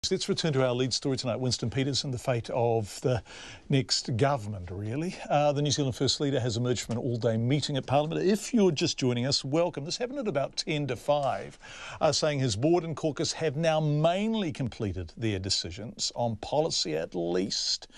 Let's return to our lead story tonight, Winston Peters and the fate of the next government, really. The New Zealand First Leader has emerged from an all-day meeting at Parliament. If you're just joining us, welcome. This happened at about 10 to 5, saying his board and caucus have now mainly completed their decisions on policy at least.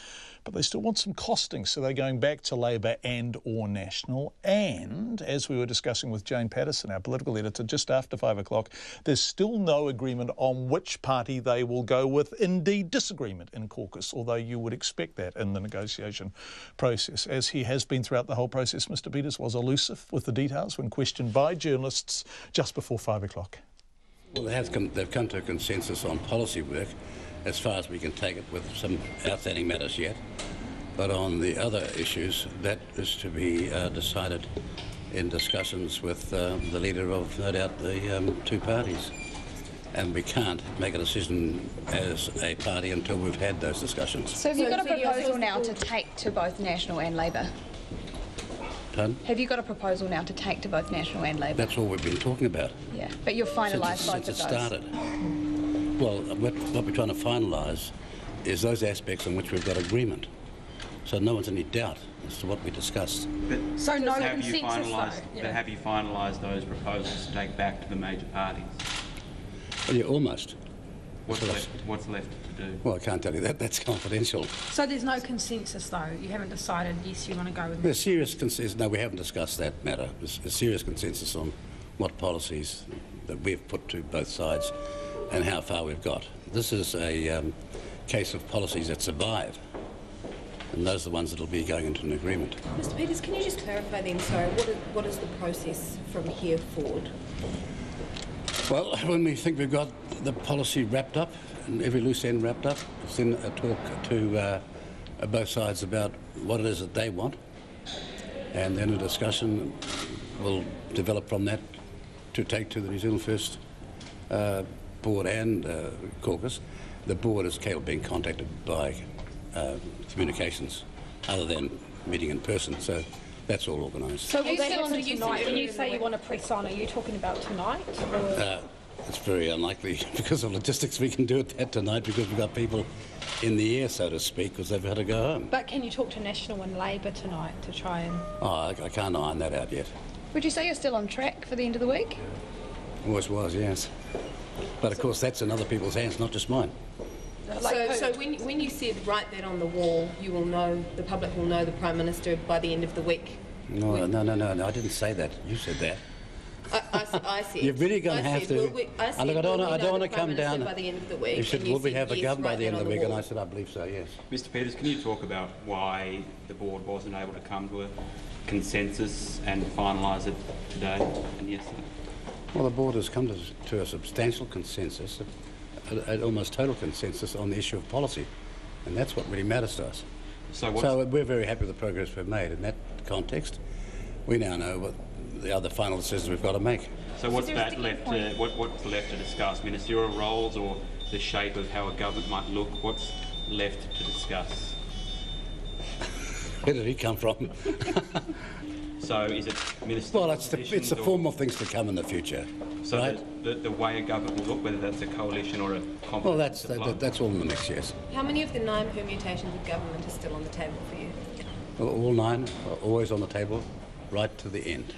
But they still want some costing, so they're going back to Labour and or National. And, as we were discussing with Jane Patterson, our political editor, just after 5 o'clock, there's still no agreement on which party they will go with. Indeed, disagreement in caucus, although you would expect that in the negotiation process. As he has been throughout the whole process, Mr Peters was elusive with the details when questioned by journalists just before 5 o'clock. Well, they've come to a consensus on policy work, as far as we can take it, with some outstanding matters yet. But on the other issues, that is to be decided in discussions with the leader of, no doubt, the two parties. And we can't make a decision as a party until we've had those discussions. So have you got a proposal now to take to both National and Labour? Pardon? Have you got a proposal now to take to both National and Labour? That's all we've been talking about. Yeah, but you've finalised both of those. Since it started. Well, what we're trying to finalise is those aspects on which we've got agreement. So no one's in any doubt as to what we discussed. But so no consensus, but have you finalised those proposals to take back to the major parties? Well, yeah, almost. What's left to do? Well, I can't tell you that. That's confidential. So there's no consensus, though? You haven't decided, yes, you want to go with There's serious consensus. No, we haven't discussed that matter. There's a serious consensus on what policies that we've put to both sides and how far we've got. This is a case of policies that survive, and those are the ones that will be going into an agreement. Mr Peters, can you just clarify then, sorry, what is the process from here forward? Well, when we think we've got the policy wrapped up and every loose end wrapped up, it's then a talk to both sides about what it is that they want, and then a discussion will develop from that to take to the New Zealand First board and caucus. The board is capable of being contacted by communications other than meeting in person, so that's all organised. So will that happen tonight? When you say you want to press on, are you talking about tonight? It's very unlikely because of logistics we can do it tonight, because we've got people in the air, so to speak, because they've had to go home. But can you talk to National and Labour tonight to try and... Oh, I can't iron that out yet. Would you say you're still on track for the end of the week? Always was, yes. But of course that's in other people's hands, not just mine. So when you said write that on the wall, you will know, the public will know the Prime Minister by the end of the week? No, I didn't say that. You said that. I said. You're really going to have to. Look, I don't want to come down. By the end of the week. You said, will we have a government by the end of the week? And I said, I believe so, yes. Mr Peters, can you talk about why the board wasn't able to come to a consensus and finalise it today and yesterday? Well, the board has come to a substantial consensus, an almost total consensus on the issue of policy, and that's what really matters to us. So we're very happy with the progress we've made in that context. We now know what the other final decisions we've got to make. So what's left to discuss? Ministerial roles or the shape of how a government might look? What's left to discuss? Where did he come from? So is it ministerial? Well, it's the formal things to come in the future. So right? the way a government will look, whether that's a coalition or a competition. Well, that's all in the mix, yes. How many of the 9 permutations of government are still on the table for you? Well, all 9 are always on the table, right to the end.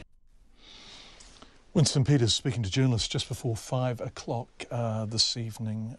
Winston Peters speaking to journalists just before 5 o'clock this evening.